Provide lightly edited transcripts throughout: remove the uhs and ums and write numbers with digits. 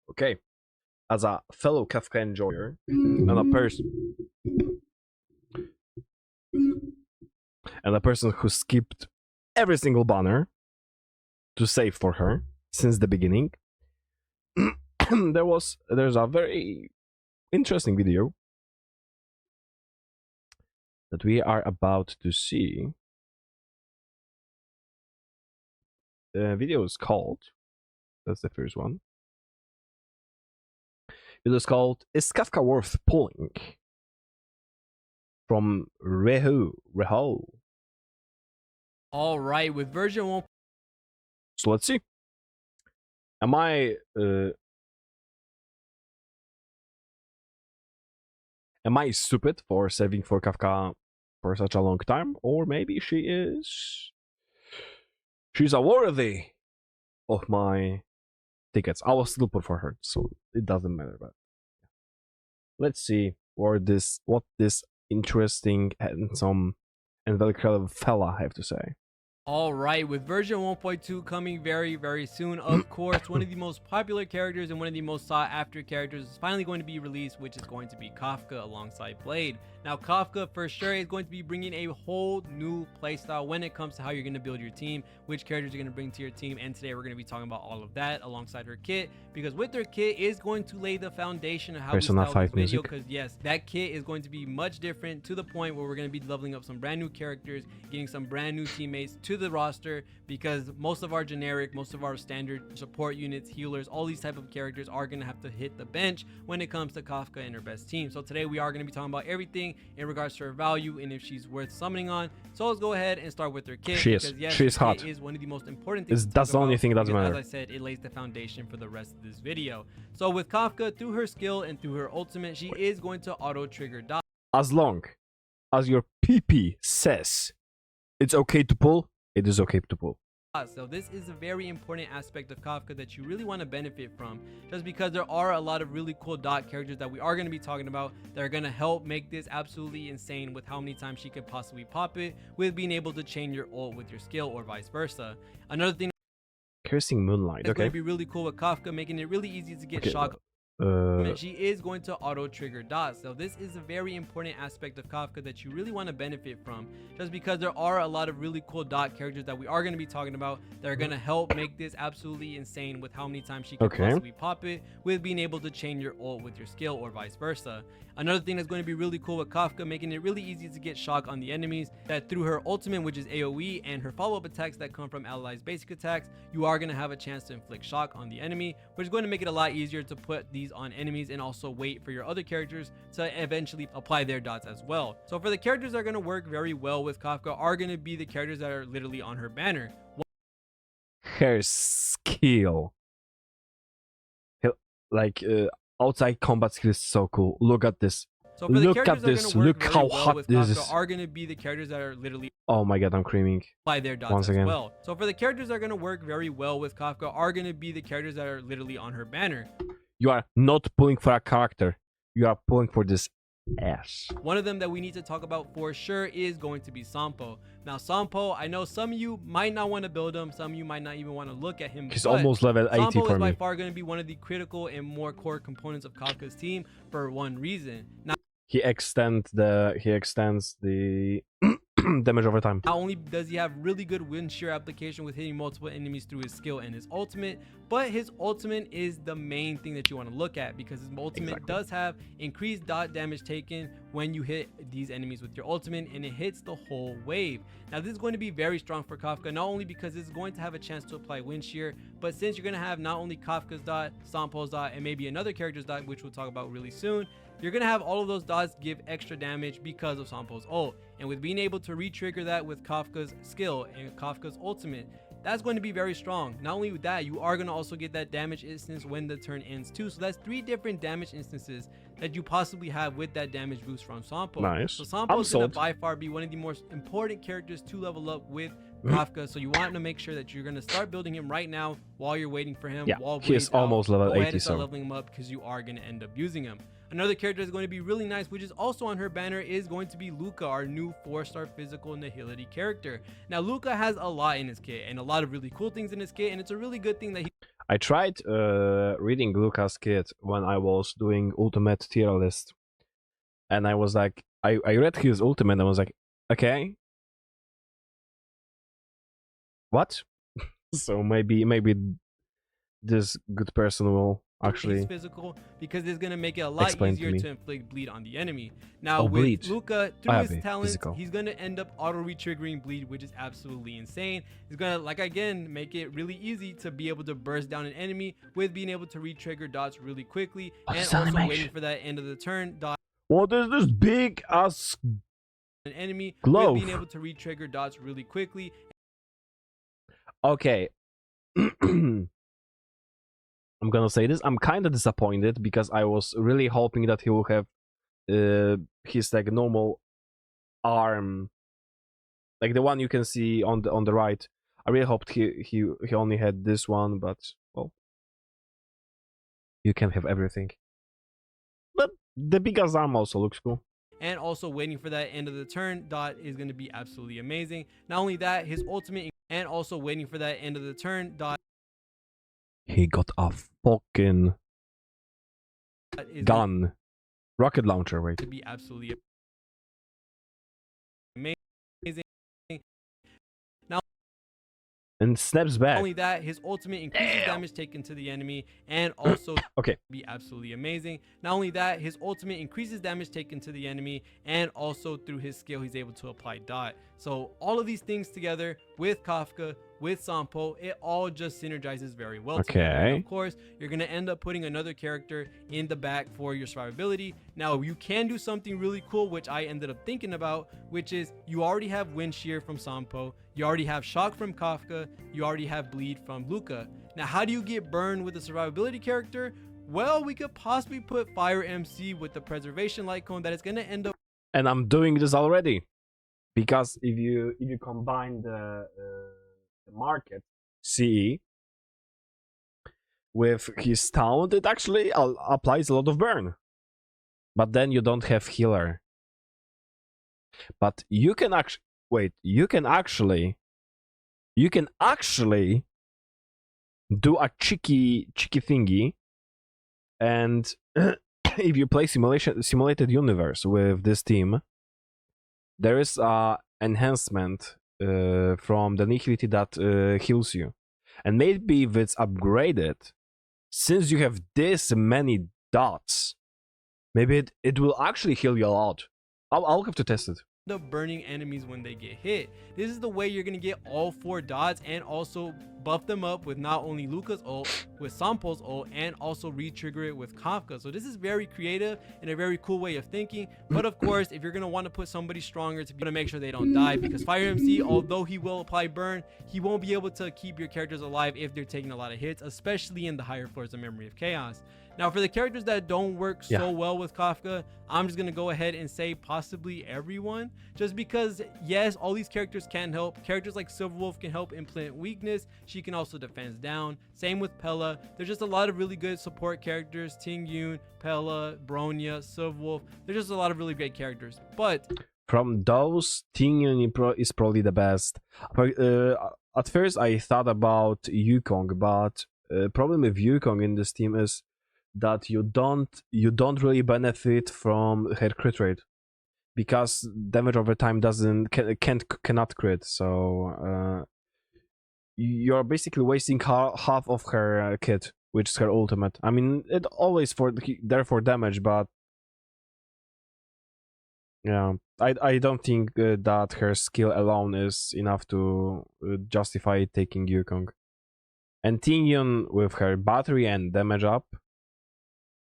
Okay, as a fellow Kafka enjoyer and a person who skipped every single banner to save for her since the beginning, there's a very interesting video that we are about to see. The video is called, that's the first one. It is called "Is Kafka Worth Pulling?" from Reho. All right, with version 1. So let's see. Am I stupid for saving for Kafka for such a long time, or maybe she's a worthy of my tickets? I will still put for her, so it doesn't matter. But let's see what this interesting, handsome, and very clever fella have to say. All right, with version 1.2 coming very soon, of course, one of the most popular characters and one of the most sought after characters is finally going to be released, which is going to be Kafka alongside Blade. Now, Kafka for sure is going to be bringing a whole new playstyle when it comes to how you're going to build your team, which characters you're going to bring to your team, and today we're going to be talking about all of that alongside her kit, because with her kit is going to lay the foundation of how we style this video, because yes, that kit is going to be much different to the point where we're going to be leveling up some brand new characters, getting some brand new teammates to the roster, because most of our standard support units, healers, all these type of characters are going to have to hit the bench when it comes to Kafka and her best team. So today we are going to be talking about everything in regards to her value and if she's worth summoning on. So let's go ahead and start with her kit. Yes, she's hot. Is one of the most important things. That's the only thing that doesn't matter. As I said, it lays the foundation for the rest of this video. So with Kafka, through her skill and through her ultimate, she is going to auto trigger dots. As long as your PP says it's okay to pull, it is okay to pull. So this is a very important aspect of Kafka that you really want to benefit from, just because there are a lot of really cool dot characters that we are going to be talking about that are going to help make this absolutely insane with how many times she could possibly pop it, with being able to chain your ult with your skill or vice versa. Another thing, Cursing Moonlight, it's going to be really cool with Kafka, making it really easy to get shock. She is going to auto trigger dots. So this is a very important aspect of Kafka that you really want to benefit from, just because there are a lot of really cool dot characters that we are going to be talking about that are going to help make this absolutely insane with how many times she can possibly pop it, with being able to chain your ult with your skill or vice versa. Another thing that's going to be really cool with Kafka, making it really easy to get shock on the enemies, that through her ultimate, which is AoE, and her follow-up attacks that come from allies' basic attacks, you are going to have a chance to inflict shock on the enemy, which is going to make it a lot easier to put these on enemies and also wait for your other characters to eventually apply their dots as well. So for the characters that are going to work very well with Kafka are going to be the characters that are literally on her banner. Her skill, like outside combat skill, is so cool. Look at this. So for look at this. Look how hot this is. Are going to be the characters that are literally, oh my god, I'm creaming, apply their dots once again as well. So for the characters that are going to work very well with Kafka are going to be the characters that are literally on her banner. You are not pulling for a character, you are pulling for this ass. One of them that we need to talk about for sure is going to be Sampo. Now Sampo, I know some of you might not want to build him, some of you might not even want to look at him. He's almost level 80 Sampo for is by me. far going to be one of the critical and more core components of Kafka's team for one reason. Now, he extends the damage over time. Not only does he have really good wind shear application with hitting multiple enemies through his skill and his ultimate, but his ultimate is the main thing that you want to look at, because his ultimate does have increased dot damage taken when you hit these enemies with your ultimate, and it hits the whole wave. Now this is going to be very strong for Kafka, not only because it's going to have a chance to apply wind shear, but since you're going to have not only Kafka's dot, Sampo's dot, and maybe another character's dot, which we'll talk about really soon, you're going to have all of those dots give extra damage because of Sampo's ult. And with being able to re-trigger that with Kafka's skill and Kafka's ultimate, that's going to be very strong. Not only with that, you are going to also get that damage instance when the turn ends too. So that's 3 different damage instances that you possibly have with that damage boost from Sampo. Nice. So Sampo is going to by far be one of the most important characters to level up with Kafka. So you want to make sure that you're going to start building him right now while you're waiting for him. Yeah, while he is almost level 80. So leveling him up, because you are going to end up using him. Another character that's going to be really nice, which is also on her banner, is going to be Luca, our new 4-star physical nihility character. Now Luca has a lot in his kit and a lot of really cool things in his kit, and it's a really good thing that he... I tried reading Lucas' kit when I was doing ultimate tier list, and I was like, I read his ultimate and I was like, okay, what? So maybe this good person will he's actually physical, because it's going to make it a lot explain to easier me. to inflict bleed on the enemy. Now, Oh, with bleed. Luca, I through have his it, talents, physical. he's going to end up auto retriggering bleed, which is absolutely insane. He's going to, like, again, make it really easy to be able to burst down an enemy with being able to retrigger dots really quickly, What and is also animation? waiting for that end of the turn dot What is this big ass an enemy glove? with being able to retrigger dots really quickly. Okay. I'm gonna say this. I'm kind of disappointed because I was really hoping that he will have his like normal arm, like the one you can see on the right. I really hoped he only had this one, but well, you can have everything. But the biggest arm also looks cool. And also waiting for that end of the turn dot is going to be absolutely amazing. Not only that, his ultimate, and also waiting for that end of the turn dot He got a fucking is gun, rocket launcher. Wait. to be absolutely amazing. And snaps back. Not only that, his ultimate increases damage taken to the enemy, and also Okay. be absolutely amazing. Not only that, his ultimate increases damage taken to the enemy, and also through his skill he's able to apply dot. So all of these things together with Kafka, with Sampo, it all just synergizes very well together. And of course, you're going to end up putting another character in the back for your survivability. Now, you can do something really cool, which I ended up thinking about, which is you already have Wind Shear from Sampo, you already have Shock from Kafka, you already have Bleed from Luca. Now, how do you get burned with a survivability character? Well, we could possibly put Fire MC with the Preservation Light Cone that is going to end up... And I'm doing this already. Because if you combine the market CE with his talent, it actually applies a lot of burn. But then you don't have healer. But you can actually wait. You can actually do a cheeky thingy, and if you play simulated universe with this team, there is a enhancement from the Nihility that heals you. And maybe if it's upgraded, since you have this many dots, maybe it will actually heal you a lot. I'll have to test it. Up burning enemies when they get hit. This is the way you're gonna get all 4 dots and also buff them up with not only Luca's ult, with Sampo's ult, and also re-trigger it with Kafka. So this is very creative and a very cool way of thinking. But of course, if you're gonna want to put somebody stronger to be able to make sure they don't die, because Fire MC, although he will apply burn, he won't be able to keep your characters alive if they're taking a lot of hits, especially in the higher floors of Memory of Chaos. Now, for the characters that don't work so well with Kafka, I'm just going to go ahead and say possibly everyone. Just because, yes, all these characters can help. Characters like Silverwolf can help implant weakness. She can also defense down. Same with Pella. There's just a lot of really good support characters. Tingyun, Pella, Bronya, Silverwolf. There's just a lot of really great characters. But from those, Tingyun is probably the best. At first, I thought about Yukong, but problem with Yukong in this team is that you don't really benefit from her crit rate, because damage over time cannot crit. So you're basically wasting half of her kit, which is her ultimate. I mean, it always there for damage, but yeah, I don't think that her skill alone is enough to justify taking Yukong. And Tingyun with her battery and damage up,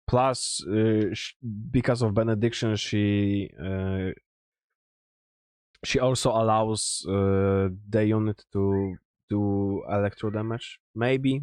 plus because of benediction, she also allows the unit to do electro damage. Maybe.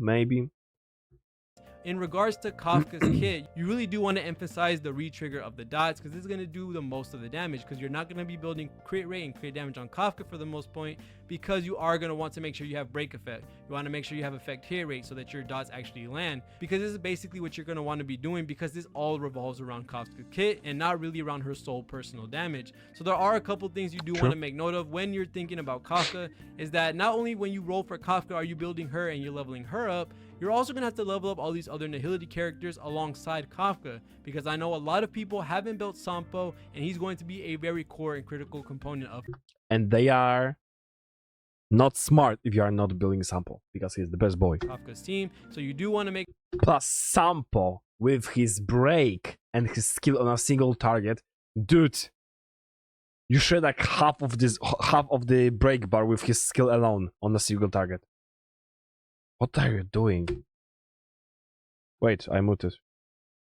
in regards to Kafka's kit, you really do want to emphasize the re-trigger of the dots, because this is going to do the most of the damage, because you're not going to be building crit rate and crit damage on Kafka for the most point, because you are going to want to make sure you have break effect. You want to make sure you have effect hit rate so that your dots actually land, because this is basically what you're going to want to be doing, because this all revolves around Kafka's kit and not really around her sole personal damage. So there are a couple things you do want to make note of when you're thinking about Kafka, is that not only when you roll for Kafka are you building her and you're leveling her up, you're also going to have to level up all these other Nihility characters alongside Kafka, because I know a lot of people haven't built Sampo, and he's going to be a very core and critical component of. And they are not smart if you are not building Sampo, because he's the best boy. Kafka's team, so you do want to make. Plus Sampo with his break and his skill on a single target, dude. You shred like half of the break bar with his skill alone on a single target. What are you doing? Wait, I muted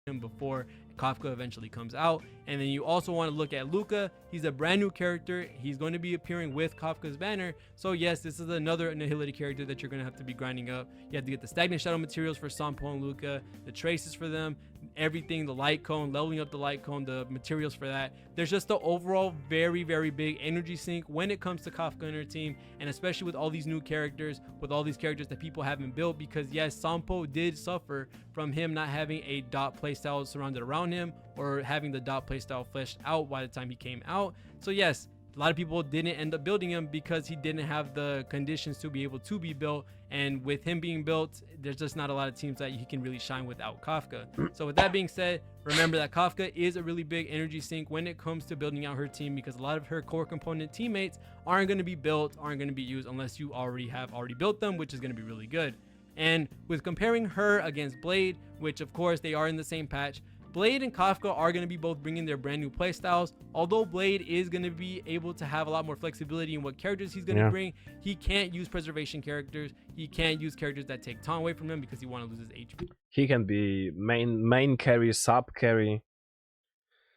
him before Kafka eventually comes out. And then you also want to look at Luca. He's a brand new character. He's going to be appearing with Kafka's banner. So yes, this is another Nihility character that you're going to have to be grinding up. You have to get the stagnant shadow materials for Sampo and Luca, the traces for them, everything, the light cone, leveling up the light cone, the materials for that. There's just the overall very, very big energy sink when it comes to Kafka and her team, and especially with all these new characters, with all these characters that people haven't built, because yes, Sampo did suffer from him not having a dot playstyle surrounded around him, or having the dot playstyle fleshed out by the time he came out. So yes, a lot of people didn't end up building him because he didn't have the conditions to be able to be built, and with him being built, there's just not a lot of teams that he can really shine without Kafka. So with that being said, remember that Kafka is a really big energy sink when it comes to building out her team, because a lot of her core component teammates aren't going to be built, aren't going to be used unless you already built them, which is going to be really good. And with comparing her against Blade, which of course they are in the same patch, Blade and Kafka are going to be both bringing their brand new playstyles. Although Blade is going to be able to have a lot more flexibility in what characters he's going to bring, he can't use preservation characters. He can't use characters that take taunt away from him because he want to lose his HP. He can be main carry, sub carry.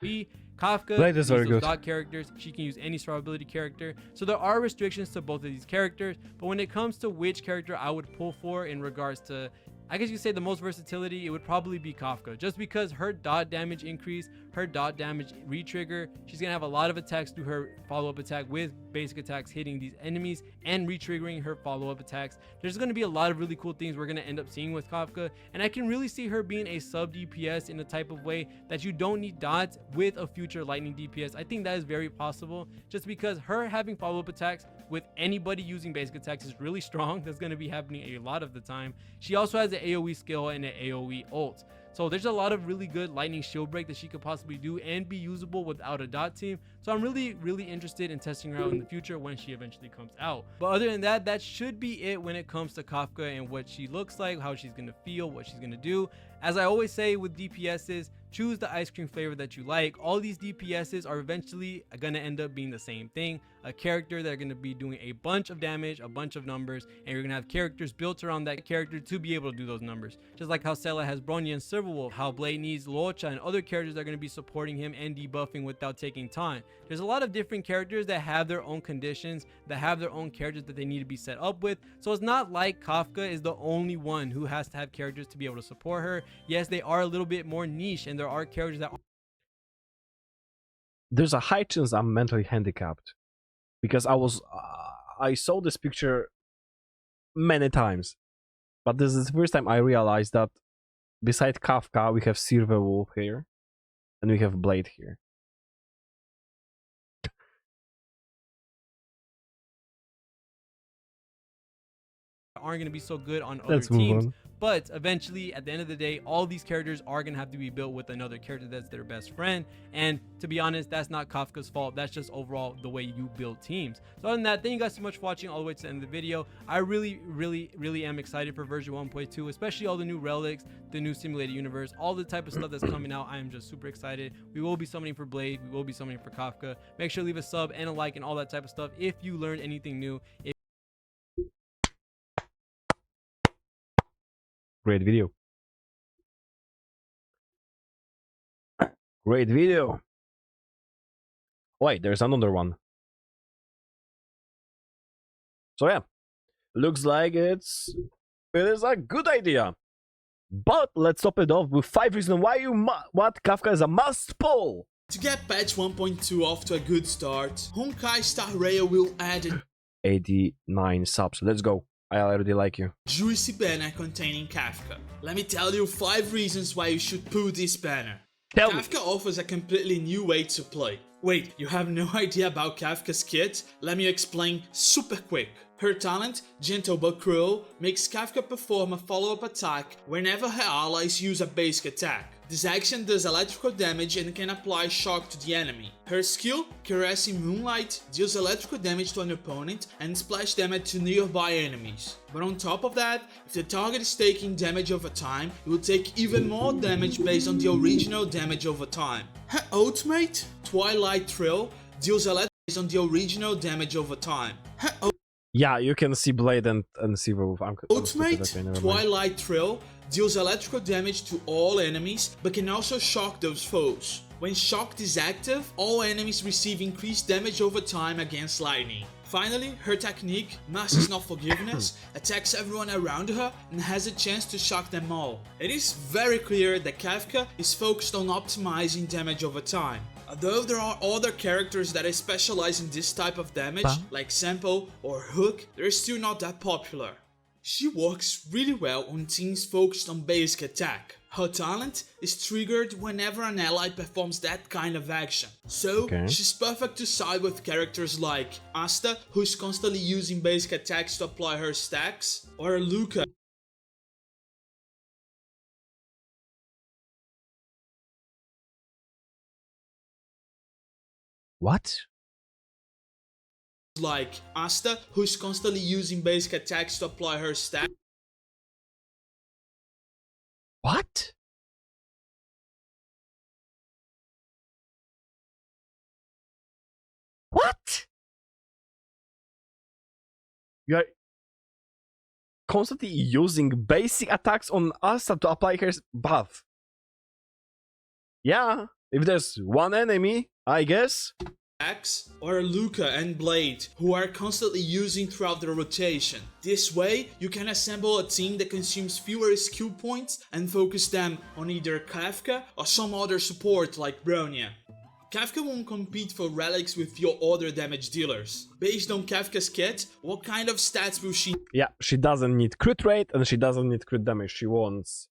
Kafka Blade is very good. Dot characters. She can use any survivability character. So there are restrictions to both of these characters. But when it comes to which character I would pull for in regards to, I guess you could say the most versatility, it would probably be Kafka, just because her dot damage increase, her dot damage retrigger, she's gonna have a lot of attacks through her follow-up attack with basic attacks hitting these enemies and retriggering her follow-up attacks. There's gonna be a lot of really cool things we're gonna end up seeing with Kafka, and I can really see her being a sub DPS in a type of way that you don't need dots with a future lightning DPS. I think that is very possible, just because her having follow-up attacks with anybody using basic attacks is really strong. That's going to be happening a lot of the time. She also has an AoE skill and an AoE ult. So there's a lot of really good lightning shield break that she could possibly do and be usable without a dot team. So I'm really interested in testing her out in the future when she eventually comes out. But other than that, that should be it when it comes to Kafka and what she looks like, how she's going to feel, what she's going to do. As I always say with DPSs, choose the ice cream flavor that you like. All these DPSs are eventually going to end up being the same thing. A character that are going to be doing a bunch of damage, a bunch of numbers, and you're going to have characters built around that character to be able to do those numbers. Just like how Sela has Bronya and Silverwolf, how Blade needs Locha and other characters that are going to be supporting him and debuffing without taking time. There's a lot of different characters that have their own conditions, that have their own characters that they need to be set up with. So it's not like Kafka is the only one who has to have characters to be able to support her. Yes, they are a little bit more niche, and there are characters that there's a high chance I'm mentally handicapped, because I saw this picture many times, but this is the first time I realized that beside Kafka we have Silverwolf here and we have Blade here. aren't going to be so good on other teams. But eventually, at the end of the day, all these characters are going to have to be built with another character that's their best friend. And to be honest, that's not Kafka's fault. That's just overall the way you build teams. So other than that, thank you guys so much for watching all the way to the end of the video. I really am excited for version 1.2, especially all the new relics, the new simulated universe, all the type of stuff that's coming out. I am just super excited. We will be summoning for Blade. We will be summoning for Kafka. Make sure to leave a sub and a like and all that type of stuff if you learned anything new. Great video. Great video. Wait, there's another one. So yeah, looks like it is a good idea. But let's top it off with 5 reasons why what Kafka is a must pull. To get patch 1.2 off to a good start, Honkai Star Rail will add a 89 subs. Let's go. I already like you. Juicy banner containing Kafka. Let me tell you 5 reasons why you should pull this banner. Kafka offers a completely new way to play. Wait, you have no idea about Kafka's kit? Let me explain super quick. Her talent, Gentle but Cruel, makes Kafka perform a follow-up attack whenever her allies use a basic attack. This action does electrical damage and can apply shock to the enemy. Her skill, Caressing Moonlight, deals electrical damage to an opponent and splash damage to nearby enemies. But on top of that, if the target is taking damage over time, it will take even more damage based on the original damage over time. Her ultimate, Twilight Thrill, deals electrical based on the original damage over time. Her Yeah, you can see Blade and see Wolf. ultimate, Twilight Thrill, deals electrical damage to all enemies, but can also shock those foes. When shocked is active, all enemies receive increased damage over time against lightning. Finally, her technique, Mercy's Not Forgiveness, attacks everyone around her and has a chance to shock them all. It is very clear that Kafka is focused on optimizing damage over time. Although there are other characters that specialize in this type of damage, like Sample or Hook, they're still not that popular. She works really well on teams focused on basic attack. Her talent is triggered whenever an ally performs that kind of action. So, she's perfect to side with characters like Asta, who's constantly using basic attacks to apply her stacks, or Luca, What? like Asta, who's constantly using basic attacks to apply her stacks. What? What? You are constantly using basic attacks on Asta to apply her buff. Yeah, if there's one enemy, I guess. Or Luca and Blade, who are constantly using throughout their rotation. This way, you can assemble a team that consumes fewer skill points and focus them on either Kafka or some other support like Bronya. Kafka won't compete for relics with your other damage dealers. Based on Kafka's kit, what kind of stats will she Yeah, she doesn't need crit rate and she doesn't need crit damage. She wants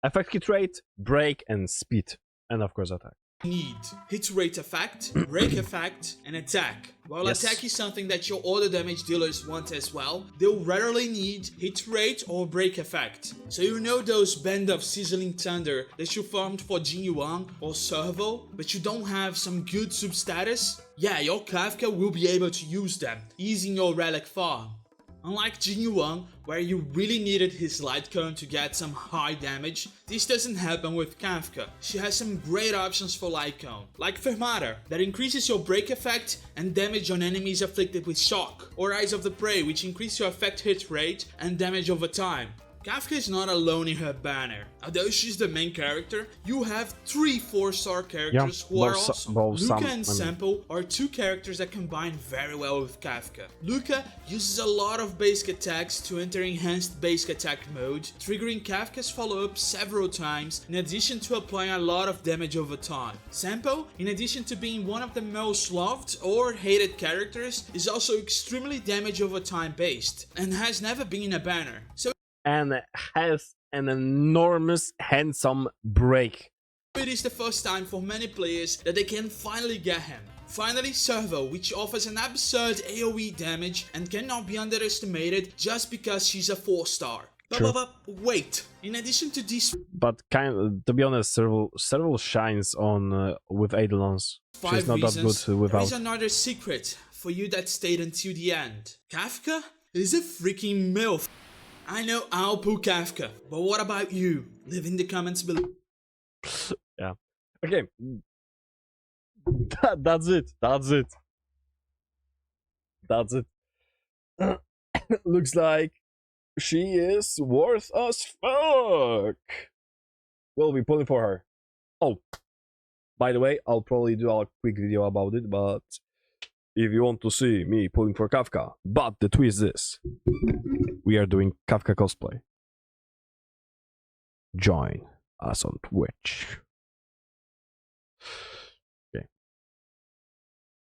effect hit rate, break, and speed. And of course attack. need? Hit rate effect, break effect, and attack. While attack is something that your other damage dealers want as well, they'll rarely need hit rate or break effect. So you know those band of sizzling thunder that you farmed for Jin Yuan or Servo, but you don't have some good sub status? Yeah, your Kafka will be able to use them, easing your relic farm. Unlike Jin Yuan, where you really needed his light cone to get some high damage, this doesn't happen with Kafka. She has some great options for light cone, like Fermata, that increases your break effect and damage on enemies afflicted with shock, or Eyes of the Prey, which increase your effect hit rate and damage over time. Kafka is not alone in her banner. Although she's the main character, you have 3 4-star characters who are awesome. Luca and Sample are 2 characters that combine very well with Kafka. Luca uses a lot of basic attacks to enter enhanced basic attack mode, triggering Kafka's follow-up several times, in addition to applying a lot of damage over time. Sample, in addition to being one of the most loved or hated characters, is also extremely damage over time based, and has never been in a banner. So and has an enormous handsome break. it is the first time for many players that they can finally get him. Finally, Servo, which offers an absurd AoE damage and cannot be underestimated just because she's a 4-star. But wait, in addition to this, but to be honest, Serval shines on with Eidolons. She's not that good without. There is another secret for you that stayed until the end. Kafka is a freaking MILF. I know I'll pull Kafka, but what about you? Leave in the comments below. Yeah. Okay. That's it. That's it. That's it. Looks like she is worth as fuck. We'll be pulling for her. Oh, by the way, I'll probably do a quick video about it, but if you want to see me pulling for Kafka, but the twist is we are doing Kafka cosplay. Join us on Twitch.